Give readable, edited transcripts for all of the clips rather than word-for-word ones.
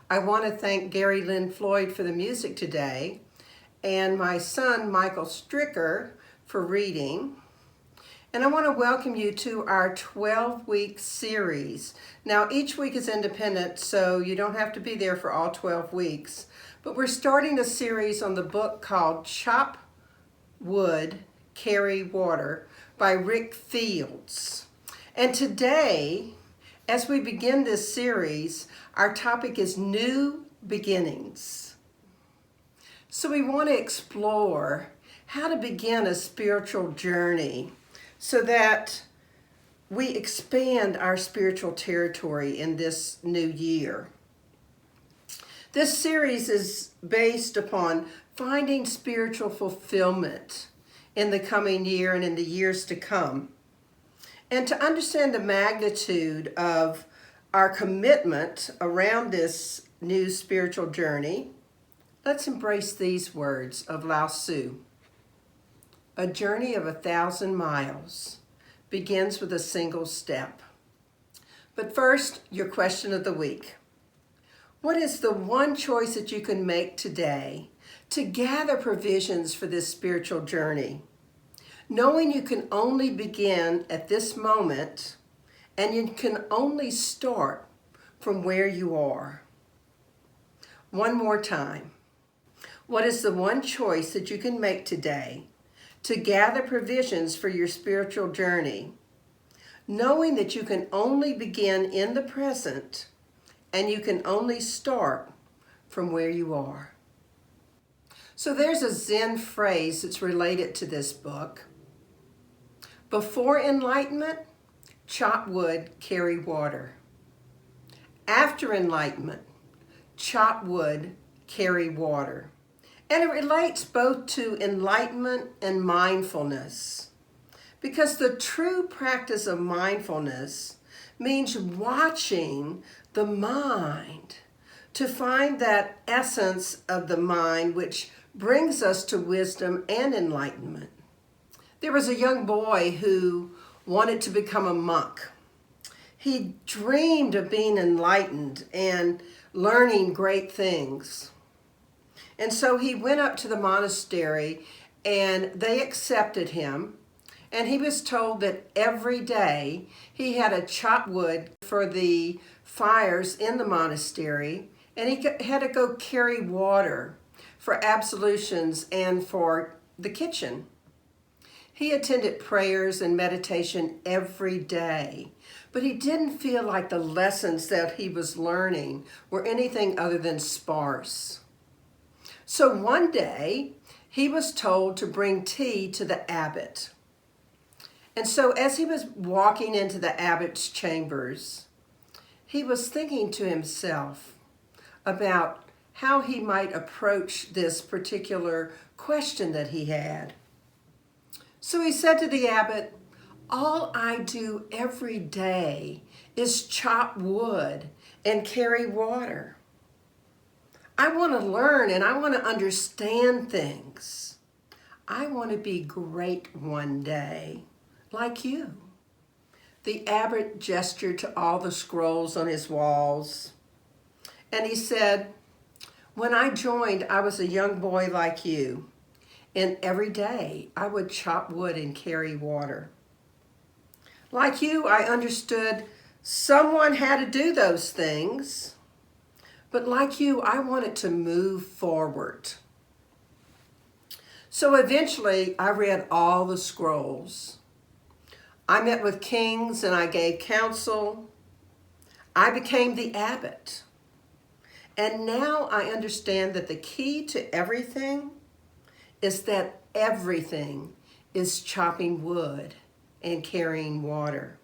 I want to thank Gary Lynn Floyd for the music today, and my son Michael Stricker for reading. And I want to welcome you to our 12-week series. Now, each week is independent, so you don't have to be there for all 12 weeks. But we're starting a series on the book called Chop Wood, Carry Water by Rick Fields. And today, as we begin this series, our topic is new beginnings. So we want to explore how to begin a spiritual journey so that we expand our spiritual territory in this new year. This series is based upon finding spiritual fulfillment in the coming year and in the years to come. And to understand the magnitude of our commitment around this new spiritual journey, let's embrace these words of Lao Tzu. A journey of 1,000 miles begins with a single step. But first, your question of the week. What is the one choice that you can make today to gather provisions for this spiritual journey? Knowing you can only begin at this moment and you can only start from where you are. One more time. What is the one choice that you can make today to gather provisions for your spiritual journey? Knowing that you can only begin in the present and you can only start from where you are. So there's a Zen phrase that's related to this book. Before enlightenment, chop wood, carry water. After enlightenment, chop wood, carry water. And it relates both to enlightenment and mindfulness. Because the true practice of mindfulness means watching the mind to find that essence of the mind which brings us to wisdom and enlightenment. There was a young boy who wanted to become a monk. He dreamed of being enlightened and learning great things. And so he went up to the monastery and they accepted him. And he was told that every day he had to chop wood for the fires in the monastery, and he had to go carry water for absolutions and for the kitchen. He attended prayers and meditation every day, but he didn't feel like the lessons that he was learning were anything other than sparse. So one day, he was told to bring tea to the abbot. And so as he was walking into the abbot's chambers, he was thinking to himself about how he might approach this particular question that he had. So he said to the abbot, "All I do every day is chop wood and carry water. I want to learn and I want to understand things. I want to be great one day, like you." The abbot gestured to all the scrolls on his walls, and he said, "When I joined, I was a young boy like you, and every day I would chop wood and carry water. Like you, I understood someone had to do those things, but like you, I wanted to move forward. So eventually, I read all the scrolls. I met with kings and I gave counsel. I became the abbot. And now I understand that the key to everything is that everything is chopping wood and carrying water.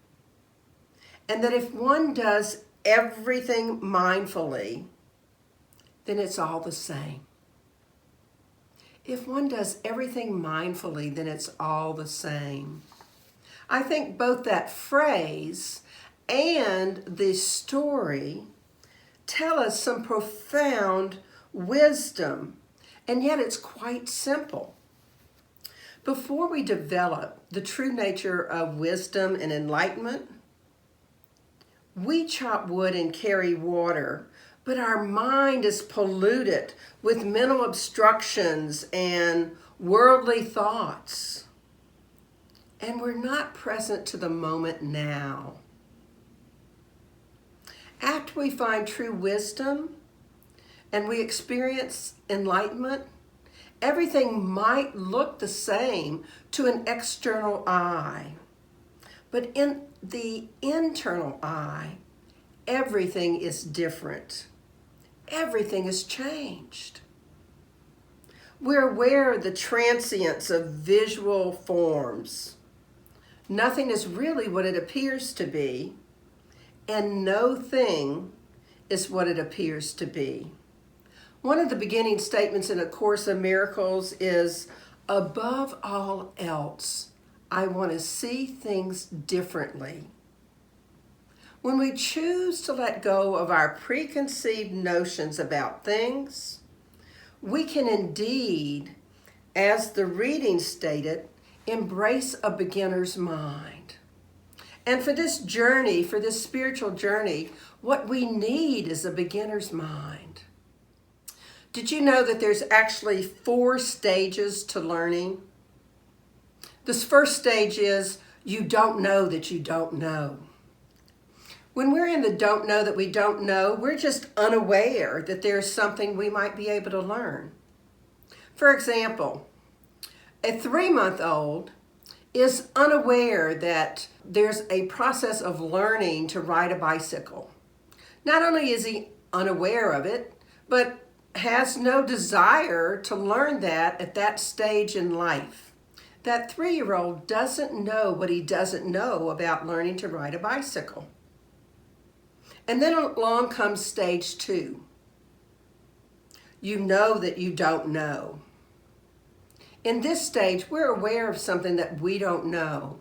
And that if one does everything mindfully, then it's all the same. If one does everything mindfully, then it's all the same." I think both that phrase and the story tell us some profound wisdom, and yet it's quite simple. Before we develop the true nature of wisdom and enlightenment, we chop wood and carry water but our mind is polluted with mental obstructions and worldly thoughts. And we're not present to the moment now. After we find true wisdom and we experience enlightenment, everything might look the same to an external eye. But in the internal eye, everything is different. Everything is changed. We're aware of the transience of visual forms. Nothing is really what it appears to be, and no thing is what it appears to be. One of the beginning statements in A Course in Miracles is, above all else, I want to see things differently. When we choose to let go of our preconceived notions about things, we can indeed, as the reading stated, embrace a beginner's mind. And for this journey, for this spiritual journey, what we need is a beginner's mind. Did you know that there's actually 4 stages to learning? This first stage is you don't know that you don't know. When we're in the don't know that we don't know, we're just unaware that there's something we might be able to learn. For example, a 3-month-old is unaware that there's a process of learning to ride a bicycle. Not only is he unaware of it, but has no desire to learn that at that stage in life. That 3-year-old doesn't know what he doesn't know about learning to ride a bicycle. And then along comes stage 2. You know that you don't know. In this stage, we're aware of something that we don't know.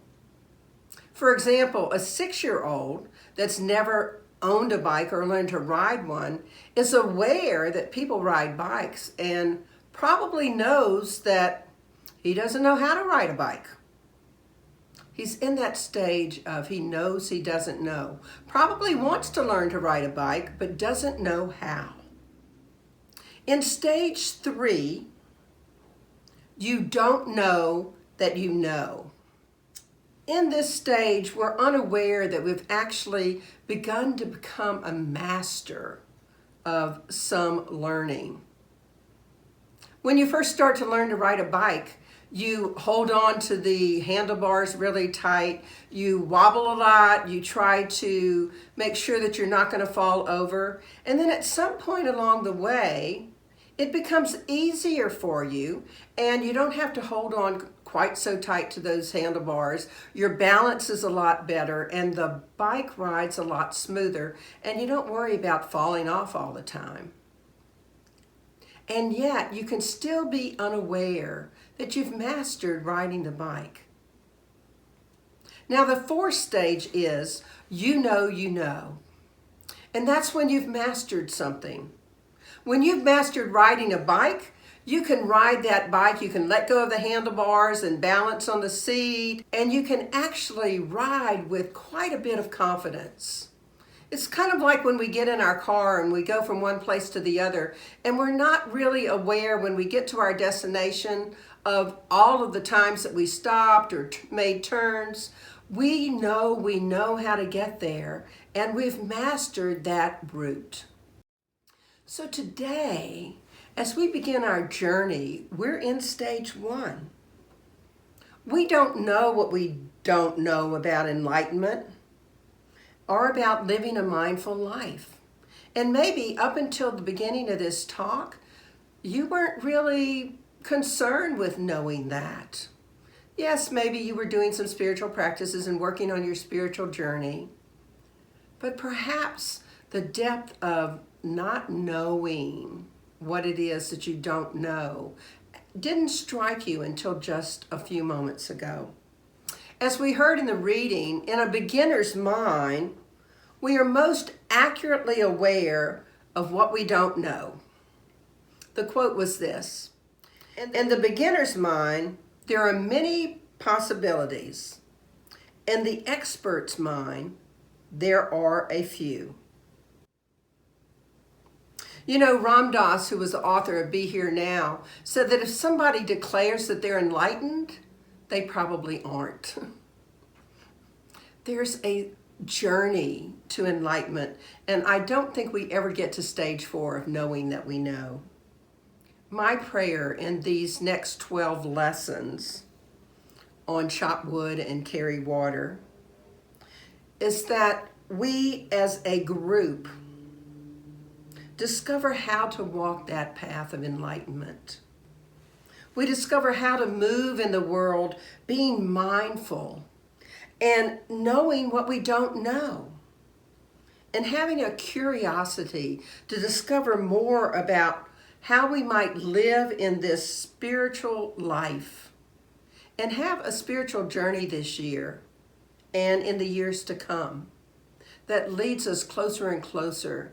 For example, a 6-year-old that's never owned a bike or learned to ride one is aware that people ride bikes and probably knows that he doesn't know how to ride a bike. He's in that stage of he knows he doesn't know. Probably wants to learn to ride a bike, but doesn't know how. In stage 3, you don't know that you know. In this stage, we're unaware that we've actually begun to become a master of some learning. When you first start to learn to ride a bike, you hold on to the handlebars really tight, you wobble a lot, you try to make sure that you're not going to fall over, and then at some point along the way, it becomes easier for you and you don't have to hold on quite so tight to those handlebars. Your balance is a lot better and the bike rides a lot smoother and you don't worry about falling off all the time. And yet you can still be unaware that you've mastered riding the bike. Now the 4th stage is you know you know. And that's when you've mastered something. When you've mastered riding a bike, you can ride that bike, you can let go of the handlebars and balance on the seat, and you can actually ride with quite a bit of confidence. It's kind of like when we get in our car and we go from one place to the other, and we're not really aware when we get to our destination of all of the times that we stopped or made turns. We know how to get there, and we've mastered that route. So today, as we begin our journey, we're in stage 1. We don't know what we don't know about enlightenment or about living a mindful life. And maybe up until the beginning of this talk, you weren't really concerned with knowing that. Yes, maybe you were doing some spiritual practices and working on your spiritual journey, but perhaps the depth of not knowing what it is that you don't know didn't strike you until just a few moments ago. As we heard in the reading, in a beginner's mind, we are most accurately aware of what we don't know. The quote was this: in the beginner's mind, there are many possibilities. In the expert's mind, there are a few. You know, Ram Dass, who was the author of Be Here Now, said that if somebody declares that they're enlightened, they probably aren't. There's a journey to enlightenment, and I don't think we ever get to stage 4 of knowing that we know. My prayer in these next 12 lessons on chop wood and carry water is that we as a group discover how to walk that path of enlightenment. We discover how to move in the world being mindful and knowing what we don't know, and having a curiosity to discover more about how we might live in this spiritual life and have a spiritual journey this year and in the years to come that leads us closer and closer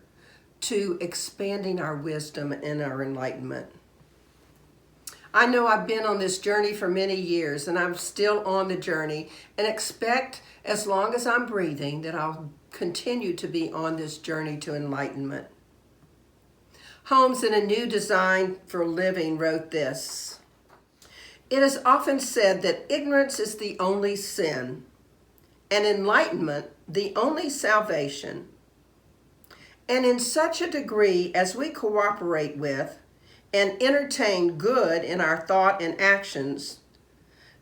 to expanding our wisdom and our enlightenment. I know I've been on this journey for many years, and I'm still on the journey, and expect as long as I'm breathing that I'll continue to be on this journey to enlightenment. Holmes, in A New Design for Living, wrote this: "It is often said that ignorance is the only sin, and enlightenment the only salvation. And in such a degree as we cooperate with and entertain good in our thought and actions,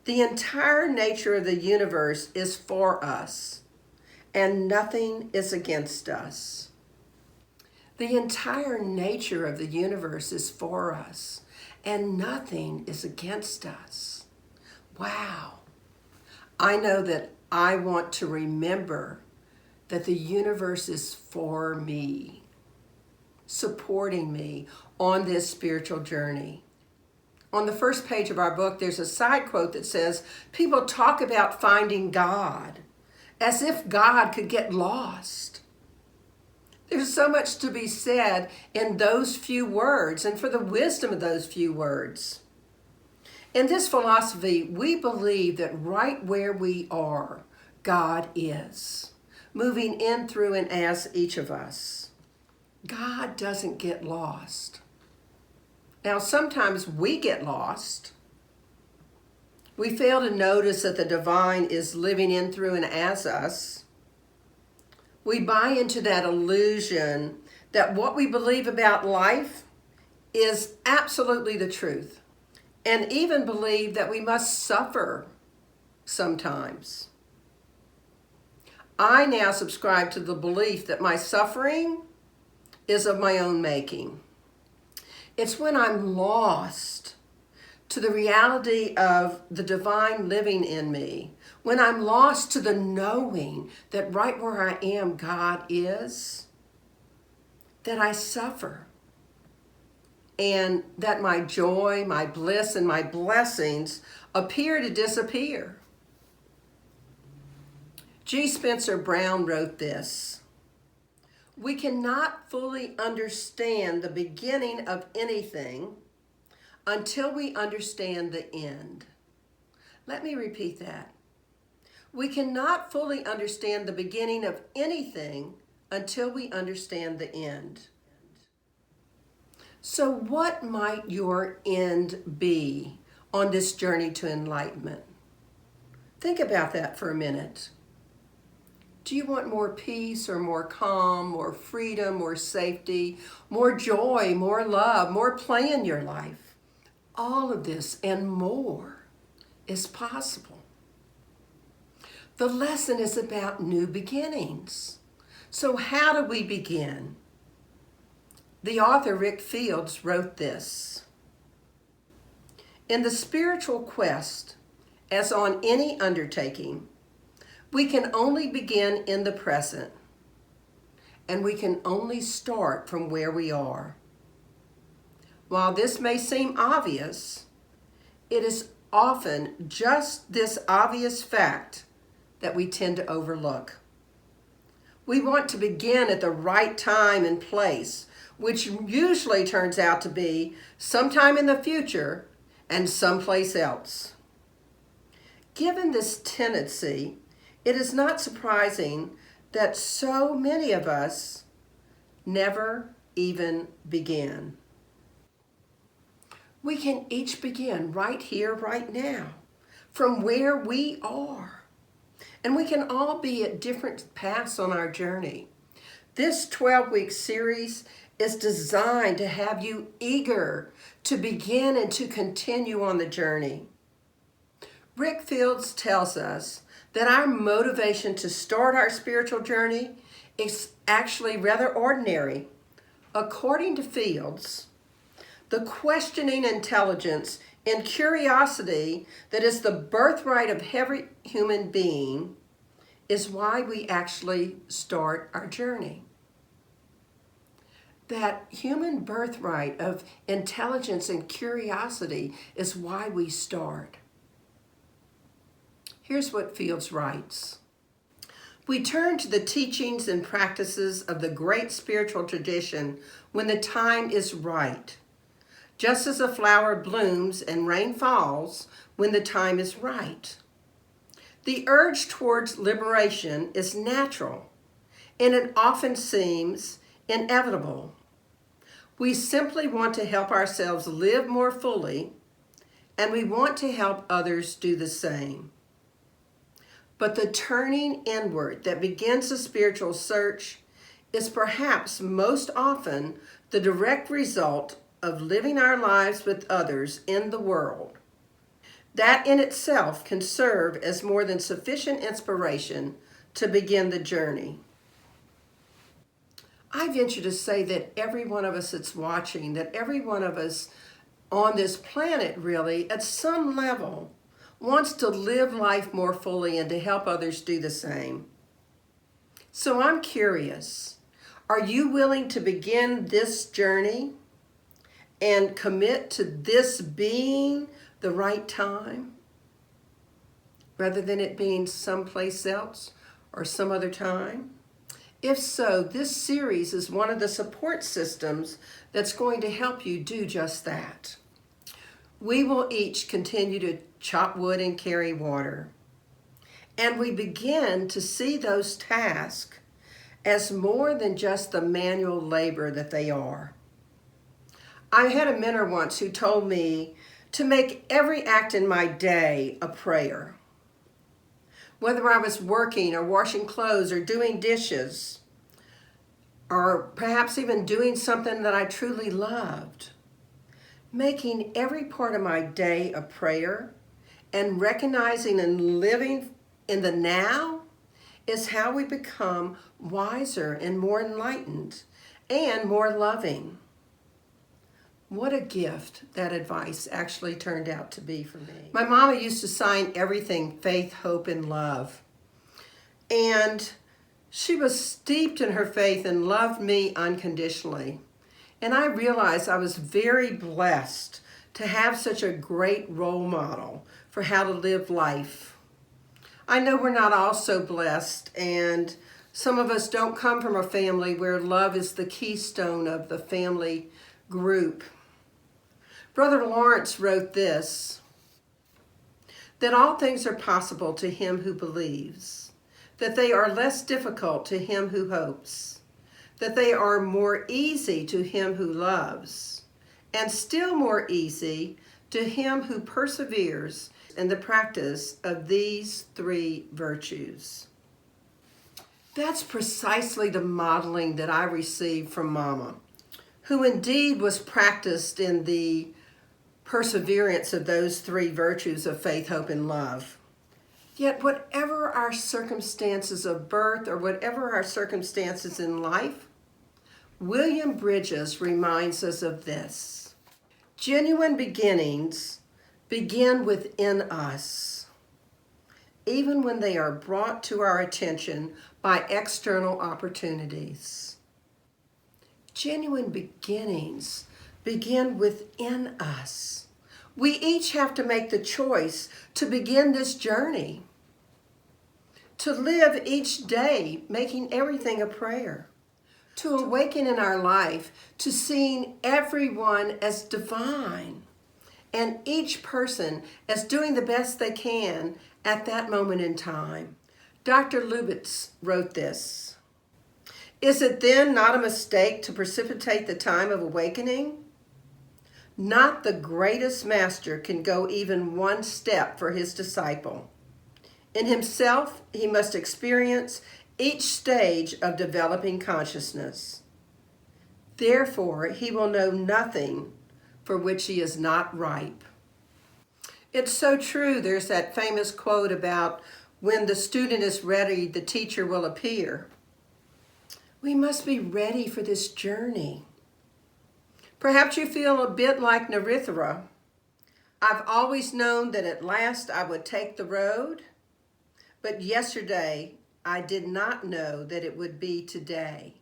the entire nature of the universe is for us, and nothing is against us." The entire nature of the universe is for us, and nothing is against us. Wow. I know that I want to remember that the universe is for me, supporting me on this spiritual journey. On the first page of our book, there's a side quote that says, "People talk about finding God as if God could get lost." There's so much to be said in those few words and for the wisdom of those few words. In this philosophy, we believe that right where we are, God is, moving in, through, and as each of us. God doesn't get lost. Now, sometimes we get lost. We fail to notice that the divine is living in, through, and as us. We buy into that illusion that what we believe about life is absolutely the truth, and even believe that we must suffer sometimes. I now subscribe to the belief that my suffering is of my own making. It's when I'm lost to the reality of the divine living in me, when I'm lost to the knowing that right where I am, God is, that I suffer. And that my joy, my bliss, and my blessings appear to disappear. G. Spencer Brown wrote this: "We cannot fully understand the beginning of anything until we understand the end." Let me repeat that. We cannot fully understand the beginning of anything until we understand the end. So what might your end be on this journey to enlightenment? Think about that for a minute. Do you want more peace or more calm, more freedom, more safety, more joy, more love, more play in your life? All of this and more is possible. The lesson is about new beginnings. So how do we begin? The author Rick Fields wrote this: "In the spiritual quest, as on any undertaking, we can only begin in the present, and we can only start from where we are. While this may seem obvious, it is often just this obvious fact that we tend to overlook. We want to begin at the right time and place, which usually turns out to be sometime in the future and someplace else. Given this tendency, it is not surprising that so many of us never even begin. We can each begin right here, right now, from where we are. And we can all be at different paths on our journey. This 12-week series is designed to have you eager to begin and to continue on the journey. Rick Fields tells us that our motivation to start our spiritual journey is actually rather ordinary. According to Fields, the questioning intelligence and curiosity that is the birthright of every human being is why we actually start our journey. That human birthright of intelligence and curiosity is why we start. Here's what Fields writes. We turn to the teachings and practices of the great spiritual tradition when the time is right. Just as a flower blooms and rain falls when the time is right. The urge towards liberation is natural, and it often seems inevitable. We simply want to help ourselves live more fully, and we want to help others do the same. But the turning inward that begins a spiritual search is perhaps most often the direct result of living our lives with others in the world. That in itself can serve as more than sufficient inspiration to begin the journey. I venture to say that every one of us that's watching, that every one of us on this planet really, at some level, wants to live life more fully and to help others do the same. So I'm curious, are you willing to begin this journey and commit to this being the right time, rather than it being someplace else or some other time? If so, this series is one of the support systems that's going to help you do just that. We will each continue to chop wood and carry water, and we begin to see those tasks as more than just the manual labor that they are. I had a mentor once who told me to make every act in my day a prayer. Whether I was working or washing clothes or doing dishes, or perhaps even doing something that I truly loved, making every part of my day a prayer and recognizing and living in the now is how we become wiser and more enlightened and more loving. What a gift that advice actually turned out to be for me. My mama used to sign everything faith, hope, and love. And she was steeped in her faith and loved me unconditionally. And I realized I was very blessed to have such a great role model for how to live life. I know we're not all so blessed, and some of us don't come from a family where love is the keystone of the family group. Brother Lawrence wrote this, that all things are possible to him who believes, that they are less difficult to him who hopes, that they are more easy to him who loves, and still more easy to him who perseveres in the practice of these three virtues. That's precisely the modeling that I received from Mama, who indeed was practiced in the perseverance of those three virtues of faith, hope, and love. Yet whatever our circumstances of birth or whatever our circumstances in life, William Bridges reminds us of this. Genuine beginnings begin within us, even when they are brought to our attention by external opportunities. Genuine beginnings begin within us. We each have to make the choice to begin this journey, to live each day making everything a prayer, to awaken in our life to seeing everyone as divine and each person as doing the best they can at that moment in time. Dr. Lubitz wrote this, Is it then not a mistake to precipitate the time of awakening? Not the greatest master can go even one step for his disciple. In himself, he must experience each stage of developing consciousness. Therefore, he will know nothing for which he is not ripe. It's so true. There's that famous quote about when the student is ready, the teacher will appear. We must be ready for this journey. Perhaps you feel a bit like Narithara. I've always known that at last I would take the road, but yesterday I did not know that it would be today.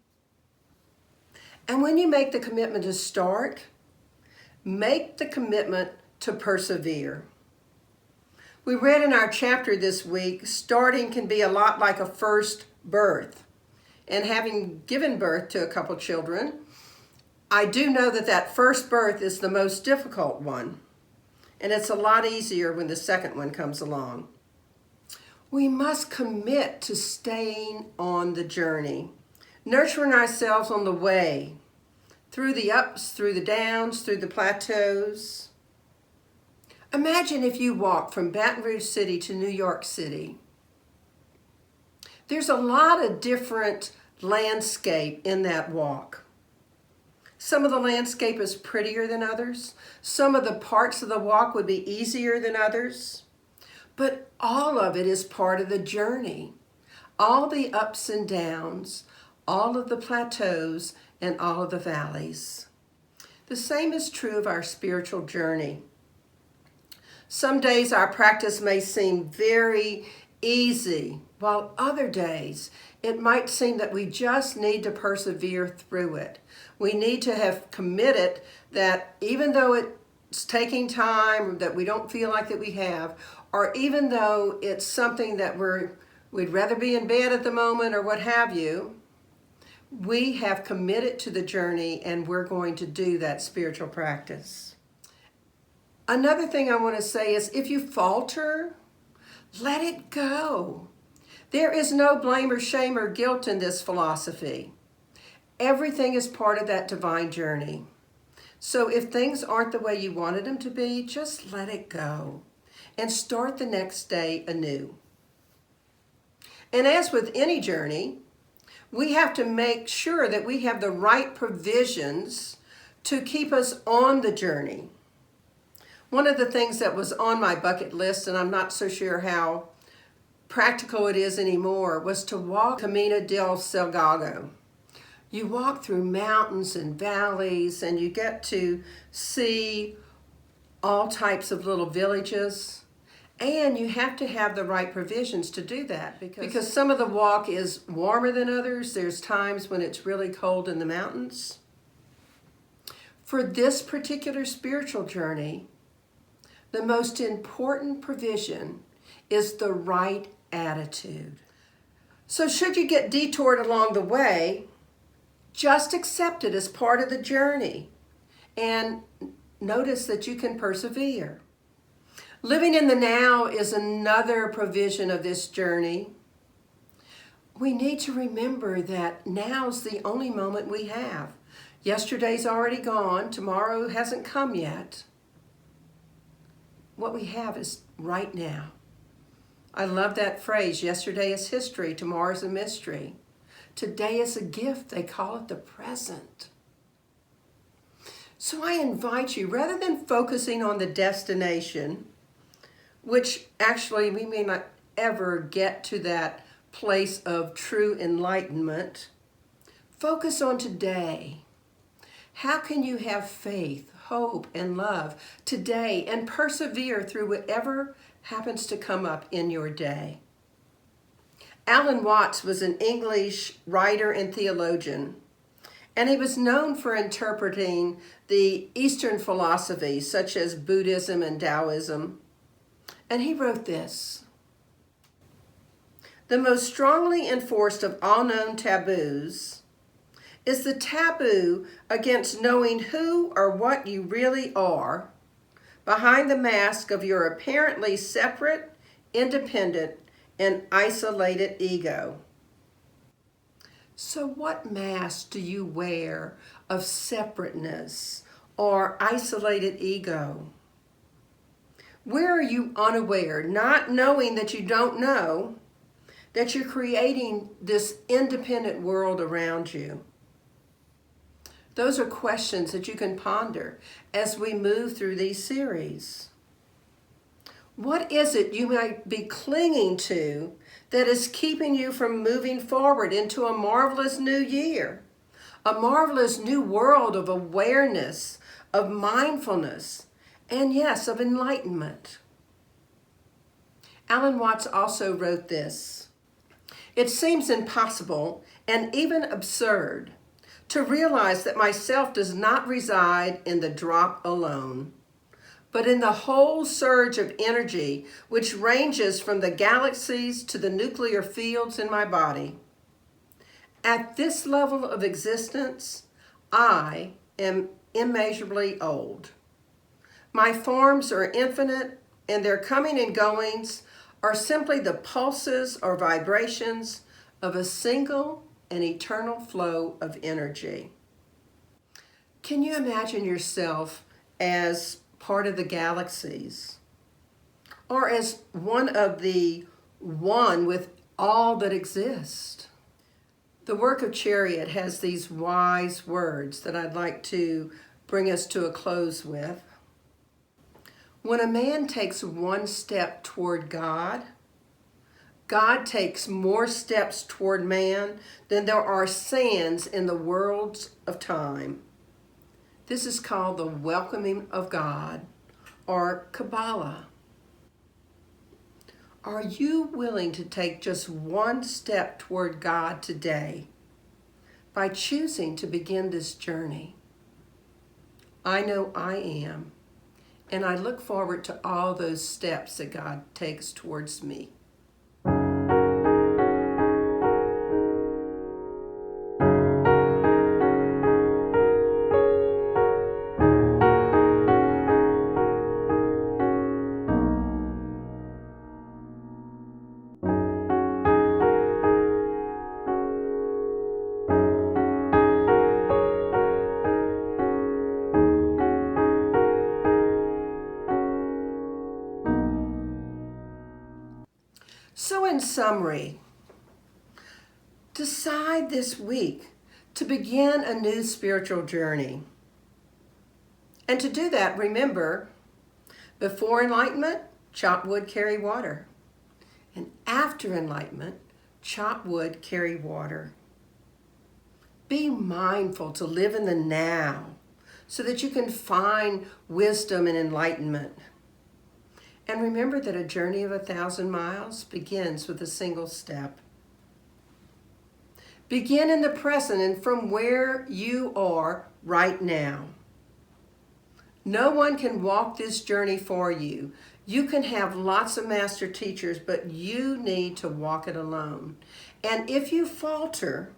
And when you make the commitment to start, make the commitment to persevere. We read in our chapter this week, starting can be a lot like a first birth. And having given birth to a couple children, I do know that that first birth is the most difficult one, and it's a lot easier when the second one comes along. We must commit to staying on the journey, nurturing ourselves on the way, through the ups, through the downs, through the plateaus. Imagine if you walked from Baton Rouge City to New York City. There's a lot of different landscape in that walk. Some of the landscape is prettier than others. Some of the parts of the walk would be easier than others. But all of it is part of the journey. All the ups and downs, all of the plateaus, and all of the valleys. The same is true of our spiritual journey. Some days our practice may seem very easy, while other days it might seem that we just need to persevere through it. We need to have committed that even though it's taking time, that we don't feel like that we have, or even though it's something that we'd rather be in bed at the moment or what have you, we have committed to the journey and we're going to do that spiritual practice. Another thing I want to say is if you falter, let it go. There is no blame or shame or guilt in this philosophy. Everything is part of that divine journey. So if things aren't the way you wanted them to be, just let it go and start the next day anew. And as with any journey, we have to make sure that we have the right provisions to keep us on the journey. One of the things that was on my bucket list, and I'm not so sure how practical it is anymore, was to walk Camino del Salgado. You walk through mountains and valleys and you get to see all types of little villages, and you have to have the right provisions to do that because some of the walk is warmer than others. There's times when it's really cold in the mountains. For this particular spiritual journey, the most important provision is the right attitude. So should you get detoured along the way, just accept it as part of the journey and notice that you can persevere. Living in the now is another provision of this journey. We need to remember that now's the only moment we have. Yesterday's already gone, tomorrow hasn't come yet. What we have is right now. I love that phrase, yesterday is history, tomorrow's a mystery. Today is a gift, they call it the present. So I invite you, rather than focusing on the destination, which actually we may not ever get to that place of true enlightenment, focus on today. How can you have faith, hope, and love today and persevere through whatever happens to come up in your day? Alan Watts was an English writer and theologian, and he was known for interpreting the Eastern philosophies such as Buddhism and Taoism. And he wrote this: "The most strongly enforced of all known taboos is the taboo against knowing who or what you really are behind the mask of your apparently separate, independent, and isolated ego. So what mask do you wear of separateness or isolated ego? Where are you unaware, not knowing that you don't know, that you're creating this independent world around you? Those are questions that you can ponder as we move through these series. What is it you might be clinging to that is keeping you from moving forward into a marvelous new year? A marvelous new world of awareness, of mindfulness, and yes, of enlightenment. Alan Watts also wrote this: "It seems impossible and even absurd to realize that myself does not reside in the drop alone, but in the whole surge of energy which ranges from the galaxies to the nuclear fields in my body. At this level of existence, I am immeasurably old. My forms are infinite, and their coming and goings are simply the pulses or vibrations of a single and eternal flow of energy." Can you imagine yourself as part of the galaxies, or as one of the one with all that exists? The work of Chariot has these wise words that I'd like to bring us to a close with. When a man takes one step toward God, God takes more steps toward man than there are sands in the worlds of time. This is called the welcoming of God, or Kabbalah. Are you willing to take just one step toward God today by choosing to begin this journey? I know I am, and I look forward to all those steps that God takes towards me. So in summary, decide this week to begin a new spiritual journey. And to do that, remember, before enlightenment, chop wood, carry water. And after enlightenment, chop wood, carry water. Be mindful to live in the now so that you can find wisdom and enlightenment. And remember that a journey of 1,000 miles begins with a single step. Begin in the present and from where you are right now. No one can walk this journey for you. You can have lots of master teachers, but you need to walk it alone. And if you falter,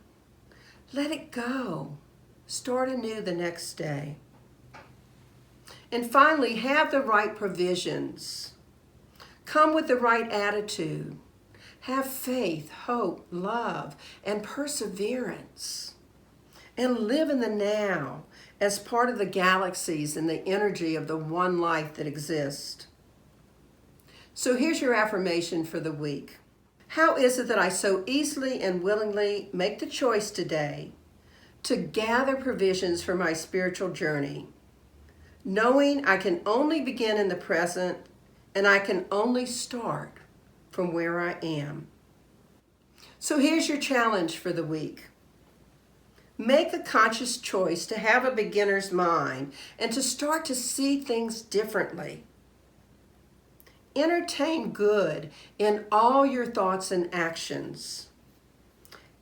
let it go. Start anew the next day. And finally, have the right provisions. Come with the right attitude. Have faith, hope, love, and perseverance. And live in the now as part of the galaxies and the energy of the one life that exists. So here's your affirmation for the week. How is it that I so easily and willingly make the choice today to gather provisions for my spiritual journey, knowing I can only begin in the present and I can only start from where I am? So here's your challenge for the week. Make a conscious choice to have a beginner's mind and to start to see things differently. Entertain good in all your thoughts and actions.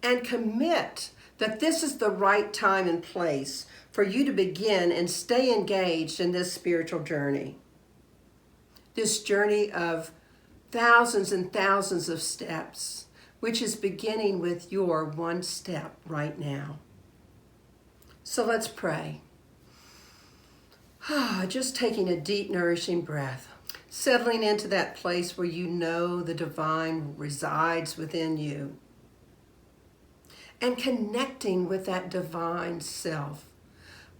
And commit that this is the right time and place for you to begin and stay engaged in this spiritual journey. This journey of thousands and thousands of steps, which is beginning with your one step right now. So let's pray. Just taking a deep, nourishing breath, settling into that place where you know the divine resides within you. and connecting with that divine self,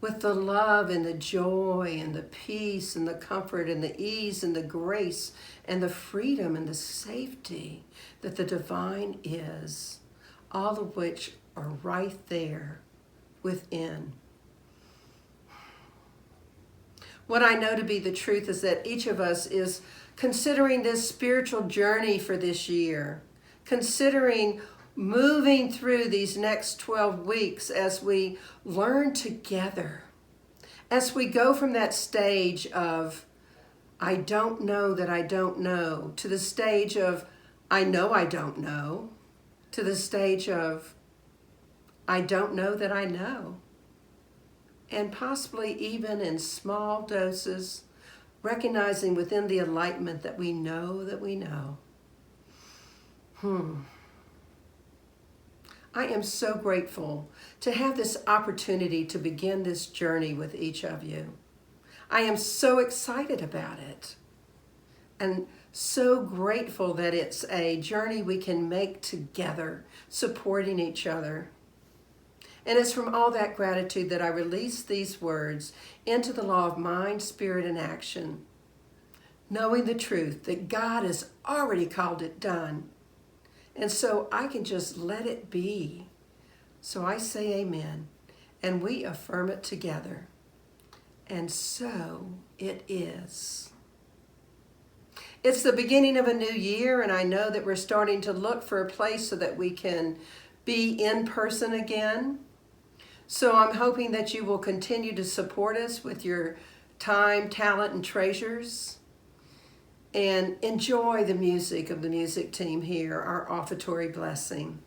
with the love and the joy and the peace and the comfort and the ease and the grace and the freedom and the safety that the divine is, all of which are right there within. What I know to be the truth is that each of us is considering this spiritual journey for this year, considering moving through these next 12 weeks as we learn together, as we go from that stage of, I don't know that I don't know, to the stage of, I know I don't know, to the stage of, I don't know that I know. And possibly even in small doses, recognizing within the enlightenment that we know that we know. I am so grateful to have this opportunity to begin this journey with each of you. I am so excited about it and so grateful that it's a journey we can make together, supporting each other. And it's from all that gratitude that I release these words into the law of mind, spirit, and action, knowing the truth that God has already called it done. And so I can just let it be. So I say amen, and we affirm it together. And so it is. It's the beginning of a new year, and I know that we're starting to look for a place so that we can be in person again. So I'm hoping that you will continue to support us with your time, talent, and treasures, and enjoy the music of the music team here, our offertory blessing.